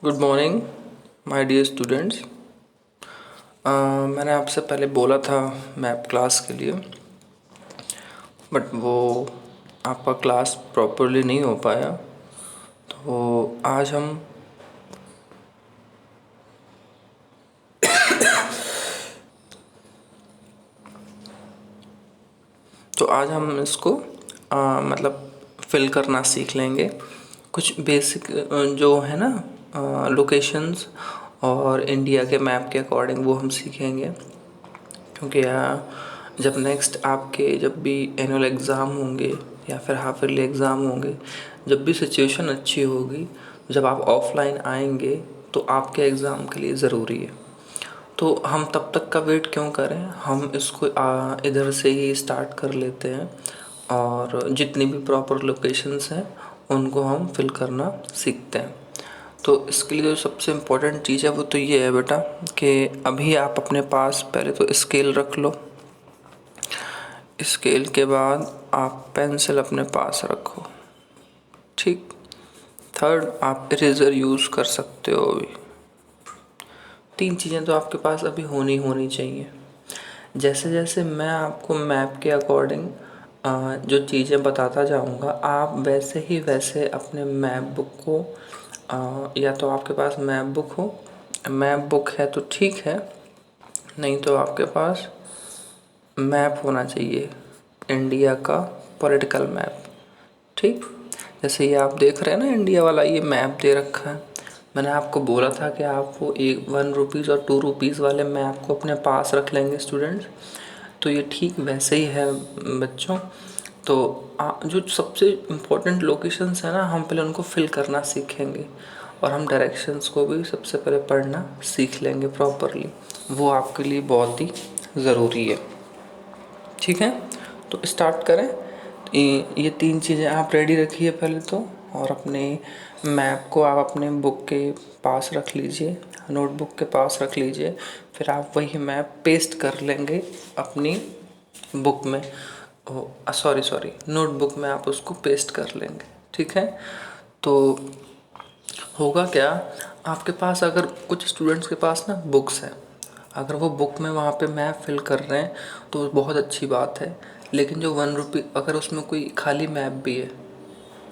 Good morning my dear students. मैंने आपसे पहले बोला था मैथ क्लास के लिए, बट वो आपका क्लास प्रॉपरली नहीं हो पाया। तो आज हम इसको मतलब फिल करना सीख लेंगे। कुछ बेसिक जो है ना लोकेशंस और इंडिया के मैप के अकॉर्डिंग वो हम सीखेंगे। क्योंकि जब नेक्स्ट आपके जब भी एनुअल एग्ज़ाम होंगे या फिर हाफ ईयरली एग्ज़ाम होंगे, जब भी सिचुएशन अच्छी होगी, जब आप ऑफलाइन आएंगे तो आपके एग्ज़ाम के लिए ज़रूरी है। तो हम तब तक का वेट क्यों करें, हम इसको इधर से ही स्टार्ट कर लेते हैं और जितनी भी प्रॉपर लोकेशंस हैं उनको हम फिल करना सीखते हैं। तो इसके लिए जो सबसे इम्पोर्टेंट चीज़ है वो तो ये है बेटा कि अभी आप अपने पास पहले तो स्केल रख लो। स्केल के बाद आप पेंसिल अपने पास रखो, ठीक। थर्ड, आप इरेज़र यूज़ कर सकते हो। अभी तीन चीज़ें तो आपके पास अभी होनी चाहिए। जैसे जैसे मैं आपको मैप के अकॉर्डिंग जो चीज़ें बताता जाऊंगा, आप वैसे ही वैसे अपने मैप बुक को या तो आपके पास मैप बुक हो, मैप बुक है तो ठीक है, नहीं तो आपके पास मैप होना चाहिए इंडिया का, पॉलिटिकल मैप, ठीक। जैसे ये आप देख रहे हैं ना, इंडिया वाला ये मैप दे रखा है। मैंने आपको बोला था कि आप वो 1 रुपीज़ और 2 रुपीज़ वाले मैप को अपने पास रख लेंगे स्टूडेंट्स। तो ये ठीक वैसे ही है बच्चों। तो जो सबसे इम्पोर्टेंट लोकेशंस है ना, हम पहले उनको फिल करना सीखेंगे और हम डायरेक्शंस को भी सबसे पहले पढ़ना सीख लेंगे प्रॉपरली। वो आपके लिए बहुत ही ज़रूरी है, ठीक है। तो स्टार्ट करें। ये तीन चीज़ें आप रेडी रखिए पहले तो, और अपने मैप को आप अपने बुक के पास रख लीजिए, नोटबुक के पास रख लीजिए। फिर आप वही मैप पेस्ट कर लेंगे अपनी बुक में, सॉरी नोटबुक में आप उसको पेस्ट कर लेंगे, ठीक है। तो होगा क्या, आपके पास अगर कुछ स्टूडेंट्स के पास ना बुक्स हैं, अगर वो बुक में वहाँ पे मैप फिल कर रहे हैं तो बहुत अच्छी बात है। लेकिन जो 1 रुपी अगर उसमें कोई खाली मैप भी है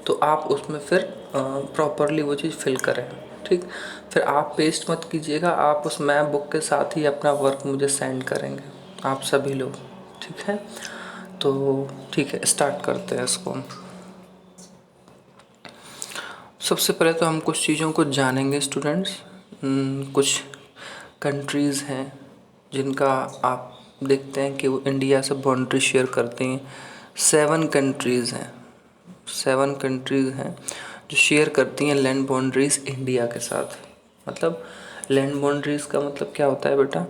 तो आप उसमें फिर प्रॉपरली वो चीज़ फिल करें, ठीक। फिर आप पेस्ट मत कीजिएगा, आप उस मैप बुक के साथ ही अपना वर्क मुझे सेंड करेंगे, आप सभी लोग, ठीक है। तो ठीक है, स्टार्ट करते हैं इसको। सबसे पहले तो हम कुछ चीज़ों को जानेंगे स्टूडेंट्स। कुछ कंट्रीज़ हैं जिनका आप देखते हैं कि वो इंडिया से बाउंड्री शेयर करती हैं। 7 कंट्रीज़ हैं, 7 कंट्रीज़ हैं जो शेयर करती हैं लैंड बाउंड्रीज़ इंडिया के साथ। मतलब लैंड बाउंड्रीज़ का मतलब क्या होता है बेटा,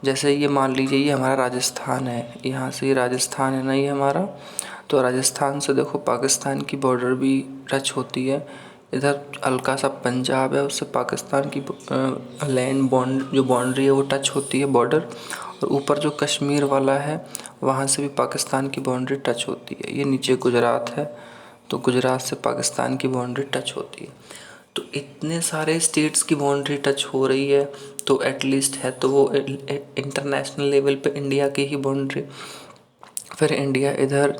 जैसे ये मान लीजिए ये हमारा राजस्थान है, यहाँ से ये राजस्थान है ना ये हमारा, तो राजस्थान से देखो पाकिस्तान की बॉर्डर भी टच होती है। इधर हल्का सा पंजाब है, उससे पाकिस्तान की लैंड जो बाउंड्री है वो टच होती है बॉर्डर। और ऊपर जो कश्मीर वाला है वहाँ से भी पाकिस्तान की बाउंड्री टच होती है। ये नीचे गुजरात है, तो गुजरात से पाकिस्तान की बाउंड्री टच होती है। तो इतने सारे स्टेट्स की बाउंड्री टच हो रही है, तो एटलीस्ट है तो वो इंटरनेशनल लेवल पे इंडिया की ही बाउंड्री। फिर इंडिया इधर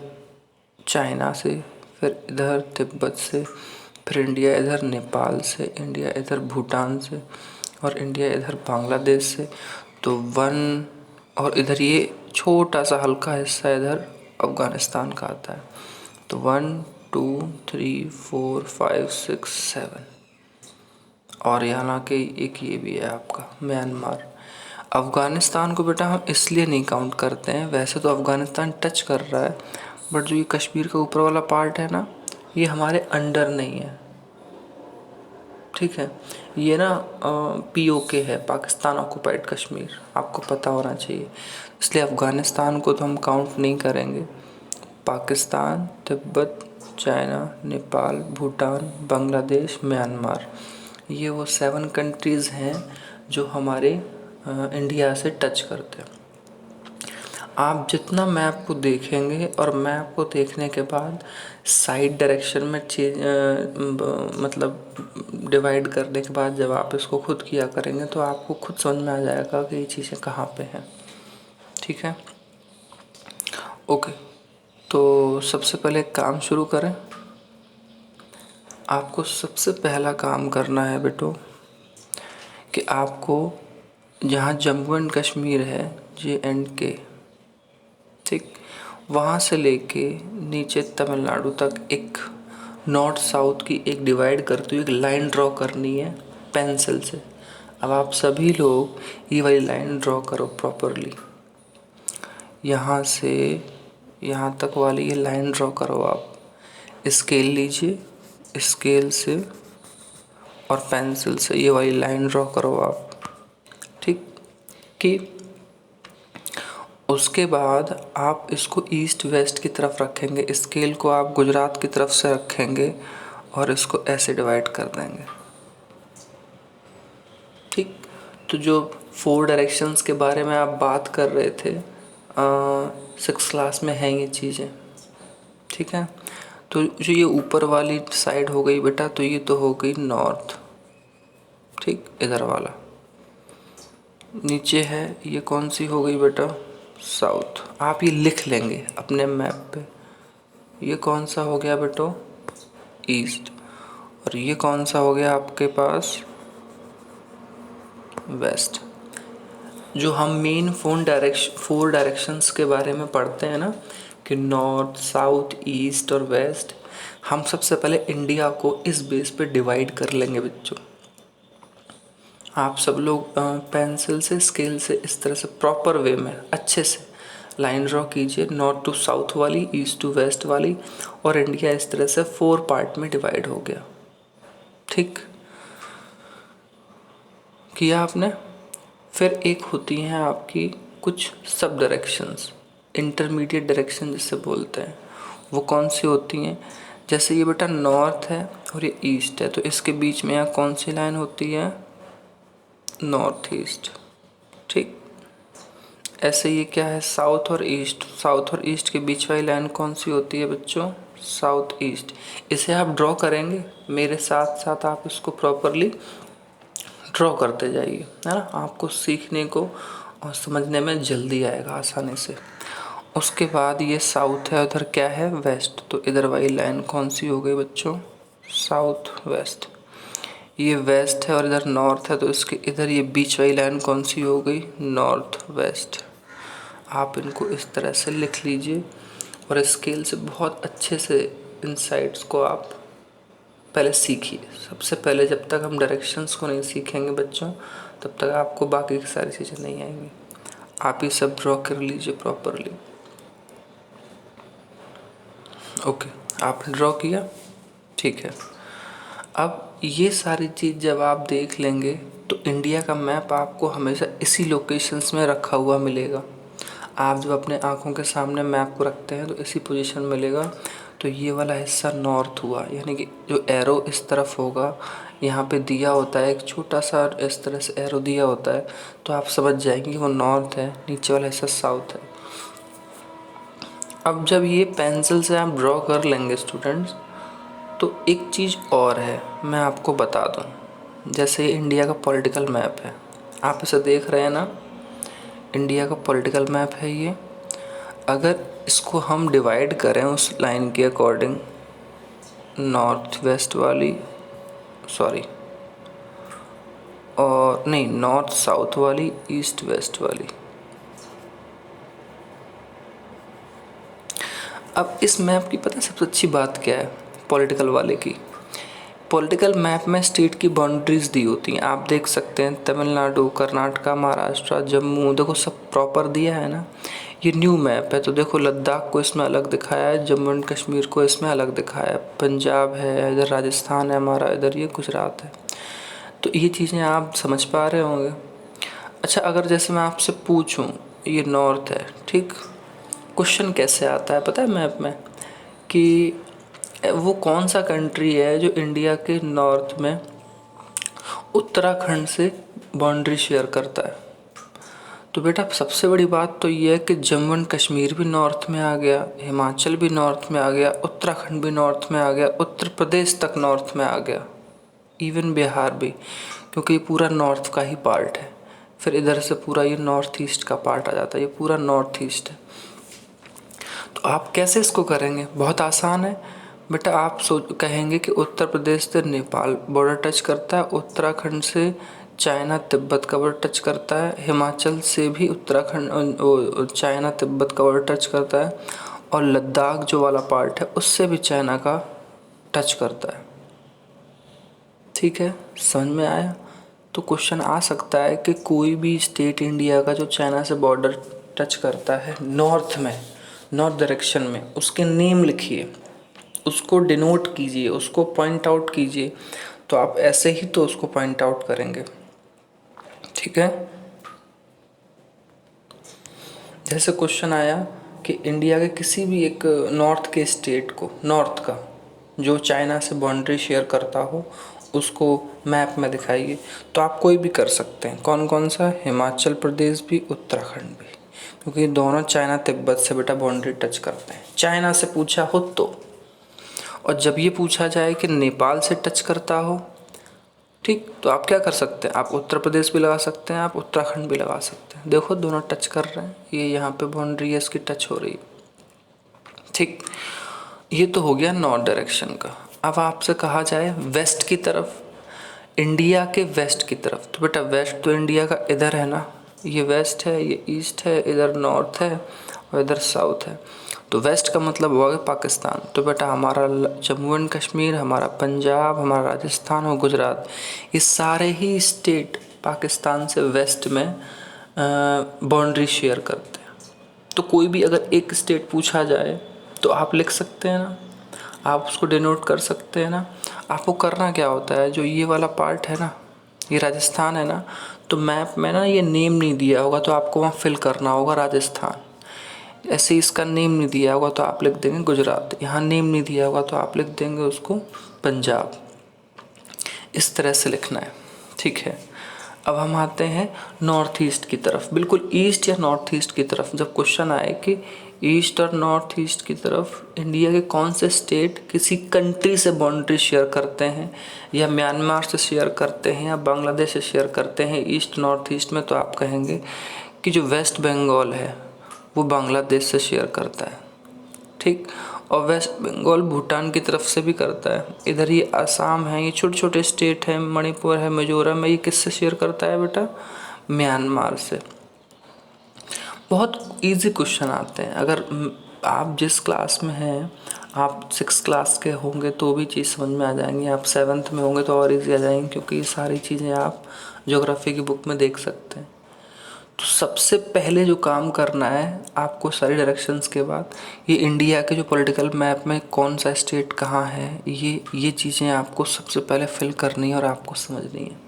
चाइना से, फिर इधर तिब्बत से, फिर इंडिया इधर नेपाल से, इंडिया इधर भूटान से, और इंडिया इधर बांग्लादेश से। तो और इधर ये छोटा सा हल्का हिस्सा इधर अफ़गानिस्तान का आता है। तो 1 2 3 4 5 6 7, और यहाँ के एक ये भी है आपका म्यांमार। अफ़गानिस्तान को बेटा हम इसलिए नहीं काउंट करते हैं, वैसे तो अफ़गानिस्तान टच कर रहा है, बट जो ये कश्मीर का ऊपर वाला पार्ट है ना, ये हमारे अंडर नहीं है, ठीक है। ये ना POK है, पाकिस्तान ऑक्युपाइड कश्मीर, आपको पता होना चाहिए। इसलिए अफ़गानिस्तान को तो हम काउंट नहीं करेंगे। पाकिस्तान, तिब्बत, चाइना, नेपाल, भूटान, बांग्लादेश, म्यांमार, ये वो 7 कंट्रीज़ हैं जो हमारे इंडिया से टच करते हैं। आप जितना मैप को देखेंगे और मैप को देखने के बाद साइड डायरेक्शन में मतलब डिवाइड करने के बाद जब आप इसको खुद किया करेंगे तो आपको खुद समझ में आ जाएगा कि ये चीज़ें कहाँ पे हैं। ठीक है, ओके। तो सबसे पहले एक काम शुरू करें। आपको सबसे पहला काम करना है बेटो कि आपको जहाँ जम्मू एंड कश्मीर है, JNK, ठीक, वहाँ से लेके नीचे तमिलनाडु तक एक नॉर्थ साउथ की एक डिवाइड करती हुई एक लाइन ड्रॉ करनी है पेंसिल से। अब आप सभी लोग ये वाली लाइन ड्रॉ करो प्रॉपरली। यहाँ से यहाँ तक वाली ये लाइन ड्रॉ करो। आप स्केल लीजिए, स्केल से और पेंसिल से ये वाली लाइन ड्रॉ करो आप। ठीक, कि उसके बाद आप इसको ईस्ट वेस्ट की तरफ रखेंगे, स्केल को आप गुजरात की तरफ से रखेंगे और इसको ऐसे डिवाइड कर देंगे। ठीक, तो जो 4 डायरेक्शंस के बारे में आप बात कर रहे थे 6th क्लास में हैं ये चीज़ें। ठीक है, तो जो ये ऊपर वाली साइड हो गई बेटा, तो ये तो हो गई नॉर्थ। ठीक, इधर वाला नीचे है, ये कौन सी हो गई बेटा, साउथ। आप ये लिख लेंगे अपने मैप पे। ये कौन सा हो गया बेटो, ईस्ट। और ये कौन सा हो गया आपके पास, वेस्ट। जो हम मेन 4 डायरेक्शंस के बारे में पढ़ते हैं ना कि नॉर्थ साउथ ईस्ट और वेस्ट, हम सबसे पहले इंडिया को इस बेस पे डिवाइड कर लेंगे बच्चों। आप सब लोग पेंसिल से स्केल से इस तरह से प्रॉपर वे में अच्छे से लाइन ड्रॉ कीजिए, नॉर्थ टू साउथ वाली, ईस्ट टू वेस्ट वाली, और इंडिया इस तरह से 4 पार्ट में डिवाइड हो गया। ठीक, किया आपने। फिर एक होती हैं आपकी कुछ सब डायरेक्शंस, इंटरमीडिएट डायरेक्शन जिसे बोलते हैं। वो कौन सी होती हैं, जैसे ये बेटा नॉर्थ है और ये ईस्ट है, तो इसके बीच में यहाँ कौन सी लाइन होती है, नॉर्थ ईस्ट। ठीक, ऐसे ये क्या है, साउथ और ईस्ट। साउथ और ईस्ट के बीच वाली लाइन कौन सी होती है बच्चों, साउथ ईस्ट। इसे आप ड्रॉ करेंगे मेरे साथ साथ, आप इसको प्रॉपरली ड्रॉ करते जाइए, है ना। आपको सीखने को और समझने में जल्दी आएगा आसानी से। उसके बाद ये साउथ है, उधर क्या है, वेस्ट। तो इधर वाली लाइन कौन सी हो गई बच्चों, साउथ वेस्ट। ये वेस्ट है और इधर नॉर्थ है, तो इसके इधर ये बीच वाली लाइन कौन सी हो गई, नॉर्थ वेस्ट। आप इनको इस तरह से लिख लीजिए और स्केल से बहुत अच्छे से इन साइड्स को आप पहले सीखिए। सबसे पहले जब तक हम डायरेक्शंस को नहीं सीखेंगे बच्चों, तब तक आपको बाकी की सारी चीज़ें नहीं आएंगी। आप ये सब ड्रॉ कर लीजिए प्रॉपरली। ओके, आपने ड्रॉ किया, ठीक है। अब ये सारी चीज़ जब आप देख लेंगे तो इंडिया का मैप आपको हमेशा इसी लोकेशंस में रखा हुआ मिलेगा। आप जब अपने आँखों के सामने मैप को रखते हैं तो इसी पोजीशन मिलेगा। तो ये वाला हिस्सा नॉर्थ हुआ, यानी कि जो एरो इस तरफ होगा, यहाँ पे दिया होता है एक छोटा सा इस तरह से एरो दिया होता है, तो आप समझ जाएंगे वो नॉर्थ है, नीचे वाला हिस्सा साउथ है। अब जब ये पेंसिल से आप ड्रॉ कर लेंगे स्टूडेंट्स, तो एक चीज़ और है मैं आपको बता दूं। जैसे इंडिया का पॉलिटिकल मैप है, आप इसे देख रहे हैं ना, इंडिया का पॉलिटिकल मैप है ये। अगर इसको हम डिवाइड करें उस लाइन के अकॉर्डिंग, नॉर्थ वेस्ट वाली, सॉरी, और नहीं, नॉर्थ साउथ वाली, ईस्ट वेस्ट वाली। अब इस मैप की पता है सबसे अच्छी बात क्या है, पॉलिटिकल वाले की, पॉलिटिकल मैप में स्टेट की बाउंड्रीज दी होती हैं। आप देख सकते हैं तमिलनाडु, कर्नाटका, महाराष्ट्र, जम्मू, देखो सब प्रॉपर दिया है ना। ये न्यू मैप है, तो देखो लद्दाख को इसमें अलग दिखाया है, जम्मू एंड कश्मीर को इसमें अलग दिखाया है, पंजाब है इधर, राजस्थान है हमारा इधर, ये गुजरात है। तो ये चीज़ें आप समझ पा रहे होंगे। अच्छा, अगर जैसे मैं आपसे पूछूं ये नॉर्थ है, ठीक, क्वेश्चन कैसे आता है पता है मैप में, कि वो कौन सा कंट्री है जो इंडिया के नॉर्थ में उत्तराखंड से बाउंड्री शेयर करता है। तो बेटा सबसे बड़ी बात तो ये है कि जम्मू एंड कश्मीर भी नॉर्थ में आ गया, हिमाचल भी नॉर्थ में आ गया, उत्तराखंड भी नॉर्थ में आ गया, उत्तर प्रदेश तक नॉर्थ में आ गया, इवन बिहार भी, क्योंकि ये पूरा नॉर्थ का ही पार्ट है। फिर इधर से पूरा ये नॉर्थ ईस्ट का पार्ट आ जाता है, ये पूरा नॉर्थ ईस्ट है। तो आप कैसे इसको करेंगे? बहुत आसान है बेटा। आप कहेंगे कि उत्तर प्रदेश से नेपाल बॉर्डर टच करता है, उत्तराखंड से चाइना तिब्बत का बॉर्डर टच करता है, हिमाचल से भी उत्तराखंड चाइना तिब्बत का बॉर्डर टच करता है, और लद्दाख जो वाला पार्ट है उससे भी चाइना का टच करता है। ठीक है, समझ में आया? तो क्वेश्चन आ सकता है कि कोई भी स्टेट इंडिया का जो चाइना से बॉर्डर टच करता है नॉर्थ में, नॉर्थ डायरेक्शन में, उसके नेम लिखिए, उसको डिनोट कीजिए, उसको पॉइंट आउट कीजिए। तो आप ऐसे ही तो उसको पॉइंट आउट करेंगे। ठीक है, जैसे क्वेश्चन आया कि इंडिया के किसी भी एक नॉर्थ के स्टेट को, नॉर्थ का जो चाइना से बाउंड्री शेयर करता हो, उसको मैप में दिखाइए। तो आप कोई भी कर सकते हैं। कौन कौन सा? हिमाचल प्रदेश भी, उत्तराखंड भी, क्योंकि ये दोनों चाइना तिब्बत से बेटा बाउंड्री टच करते हैं। चाइना से पूछा हो तो, और जब ये पूछा जाए कि नेपाल से टच करता हो, ठीक, तो आप क्या कर सकते हैं? आप उत्तर प्रदेश भी लगा सकते हैं, आप उत्तराखंड भी लगा सकते हैं। देखो दोनों टच कर रहे हैं, ये यहाँ पे बाउंड्री है, इसकी टच हो रही है। ठीक, ये तो हो गया नॉर्थ डायरेक्शन का। अब आपसे कहा जाए वेस्ट की तरफ, इंडिया के वेस्ट की तरफ, तो बेटा वेस्ट तो इंडिया का इधर है ना, ये वेस्ट है, ये ईस्ट है, इधर नॉर्थ है और इधर साउथ है। तो वेस्ट का मतलब हुआ कि पाकिस्तान। तो बेटा हमारा जम्मू एंड कश्मीर, हमारा पंजाब, हमारा राजस्थान और गुजरात, ये सारे ही स्टेट पाकिस्तान से वेस्ट में बाउंड्री शेयर करते हैं। तो कोई भी अगर एक स्टेट पूछा जाए तो आप लिख सकते हैं ना, आप उसको डिनोट कर सकते हैं ना। आपको करना क्या होता है, जो ये वाला पार्ट है ना, ये राजस्थान है ना, तो मैप में ना ये नेम नहीं दिया होगा तो आपको वहाँ फिल करना होगा राजस्थान। ऐसे इसका नेम नहीं दिया होगा तो आप लिख देंगे गुजरात। यहाँ नेम नहीं दिया होगा तो आप लिख देंगे उसको पंजाब। इस तरह से लिखना है। ठीक है, अब हम आते हैं नॉर्थ ईस्ट की तरफ, बिल्कुल ईस्ट या नॉर्थ ईस्ट की तरफ। जब क्वेश्चन आए कि ईस्ट और नॉर्थ ईस्ट की तरफ इंडिया के कौन से स्टेट किसी कंट्री से बाउंड्री शेयर करते हैं, या म्यांमार से शेयर करते हैं, या बांग्लादेश से शेयर करते हैं ईस्ट नॉर्थ ईस्ट में, तो आप कहेंगे कि जो वेस्ट बंगाल है वो बांग्लादेश से शेयर करता है। ठीक, और वेस्ट बंगाल भूटान की तरफ से भी करता है। इधर ये असम है, ये छोटे छोटे स्टेट हैं, मणिपुर है, मिजोरम है, ये किससे शेयर करता है बेटा? म्यांमार से। बहुत इजी क्वेश्चन आते हैं। अगर आप जिस क्लास में हैं, आप 6 क्लास के होंगे तो भी चीज़ समझ में आ जाएंगी, आप 7th में होंगे तो और इजी आ जाएंगी, क्योंकि ये सारी चीज़ें आप ज्योग्राफी की बुक में देख सकते हैं। तो सबसे पहले जो काम करना है आपको सारी डायरेक्शंस के बाद, ये इंडिया के जो पॉलिटिकल मैप में कौन सा स्टेट कहाँ है, ये चीज़ें आपको सबसे पहले फिल करनी है और आपको समझनी है।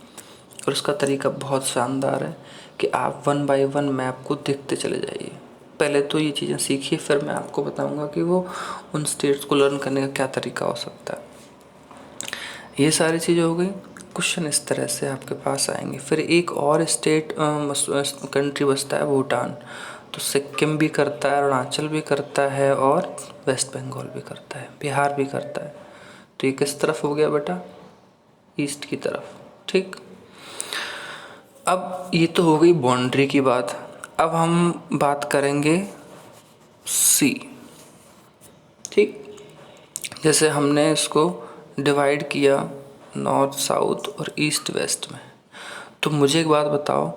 और उसका तरीका बहुत शानदार है कि आप 1 बाय 1 मैप को देखते चले जाइए। पहले तो ये चीज़ें सीखिए, फिर मैं आपको बताऊंगा कि वो उन स्टेट्स को लर्न करने का क्या तरीका हो सकता है। ये सारी चीज़ें हो गई। क्वेश्चन इस तरह से आपके पास आएंगे। फिर एक और स्टेट कंट्री बचता है भूटान। तो सिक्किम भी करता है, अरुणाचल भी करता है, और वेस्ट बंगाल भी करता है, बिहार भी करता है। तो ये किस तरफ हो गया बेटा? ईस्ट की तरफ। ठीक, अब ये तो हो गई बाउंड्री की बात। अब हम बात करेंगे सी। ठीक, जैसे हमने इसको डिवाइड किया नॉर्थ साउथ और ईस्ट वेस्ट में। तो मुझे एक बात बताओ,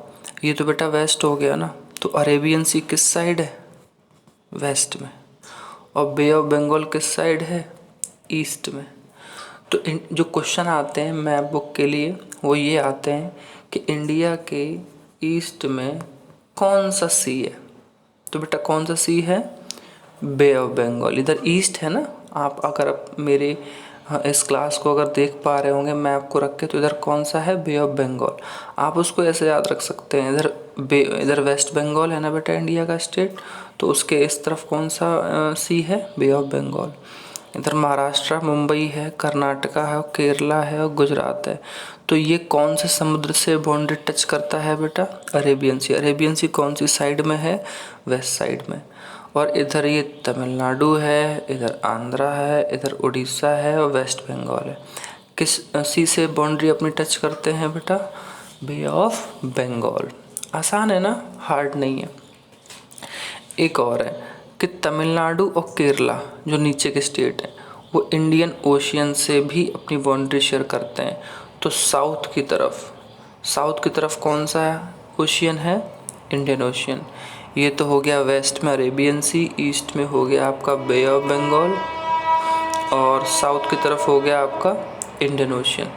ये तो बेटा वेस्ट हो गया ना, तो अरेबियन सी किस साइड है? वेस्ट में। और बे ऑफ बंगाल किस साइड है? ईस्ट में। तो जो क्वेश्चन आते हैं मैप बुक के लिए वो ये आते हैं कि इंडिया के ईस्ट में कौन सा सी है? तो बेटा कौन सा सी है? बे ऑफ बंगाल। इधर ईस्ट है ना, आप अगर मेरे इस क्लास को अगर देख पा रहे होंगे मैप को रख के, तो इधर कौन सा है? बे ऑफ बंगाल। आप उसको ऐसे याद रख सकते हैं, इधर वेस्ट बंगाल है ना बेटा इंडिया का स्टेट, तो उसके इस तरफ कौन सा सी है? बे ऑफ बंगाल। इधर महाराष्ट्र मुंबई है, कर्नाटका है, केरला है और गुजरात है। तो ये कौन से समुद्र से बाउंड्री टच करता है बेटा? अरेबियन सी। अरेबियन सी कौन सी साइड में है? वेस्ट साइड में। और इधर ये तमिलनाडु है, इधर आंध्रा है, इधर उड़ीसा है और वेस्ट बंगाल है। किस सी से बाउंड्री अपनी टच करते हैं बेटा? बे ऑफ बंगाल। आसान है ना, हार्ड नहीं है। एक और है कि तमिलनाडु और केरला जो नीचे के स्टेट हैं वो इंडियन ओशियन से भी अपनी बाउंड्री शेयर करते हैं। तो साउथ की तरफ कौन सा ओशियन है? Indian ocean. ये तो हो गया वेस्ट में अरेबियन सी, ईस्ट में हो गया आपका बे ऑफ बंगाल और साउथ की तरफ हो गया आपका इंडियन ओशियन।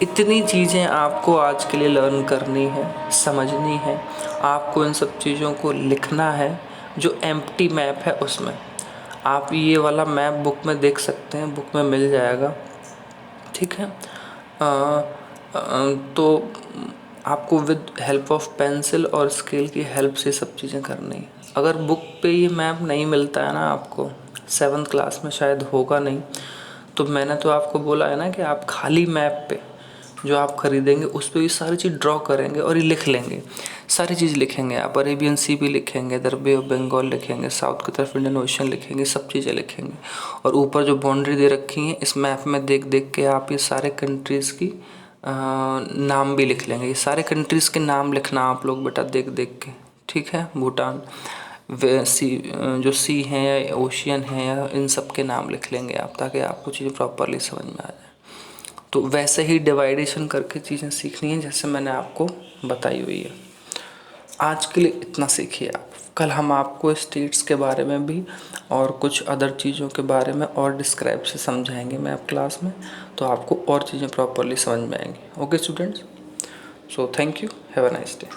इतनी चीज़ें आपको आज के लिए लर्न करनी है, समझनी है। आपको इन सब चीज़ों को लिखना है। जो एम्प्टी मैप है उसमें आप ये वाला मैप बुक में देख सकते हैं, बुक में मिल जाएगा, ठीक है। तो आपको विद हेल्प ऑफ पेंसिल और स्केल की हेल्प से सब चीज़ें करनी है। अगर बुक पे ये मैप नहीं मिलता है ना आपको, 7th क्लास में शायद होगा नहीं, तो मैंने तो आपको बोला है ना कि आप खाली मैप पे जो आप खरीदेंगे उस पर ये सारी चीज़ ड्रॉ करेंगे और ये लिख लेंगे, सारी चीज़ लिखेंगे। आप अरेबियन सी भी लिखेंगे, इधर बे ऑफ बंगाल लिखेंगे, साउथ की तरफ इंडियन ओशन लिखेंगे, सब चीज़ें लिखेंगे। और ऊपर जो बाउंड्री दे रखी हैं इस मैप में देख देख के आप ये सारे कंट्रीज़ की नाम भी लिख लेंगे। ये सारे कंट्रीज़ के नाम लिखना आप लोग बेटा देख देख के, ठीक है। भूटान वे सी जो सी हैं, ओशियन हैं, इन सब के नाम लिख लेंगे आप, ताकि आपको चीज़ें प्रॉपरली समझ में आ जाए। तो वैसे ही डिवाइडेशन करके चीज़ें सीखनी है जैसे मैंने आपको बताई हुई है। आज के लिए इतना सीखिए आप। कल हम आपको स्टेट्स के बारे में भी और कुछ अदर चीज़ों के बारे में और डिस्क्राइब से समझाएंगे मैप क्लास में, तो आपको और चीज़ें प्रॉपरली समझ में आएंगी। Okay students, so thank you, have a nice day.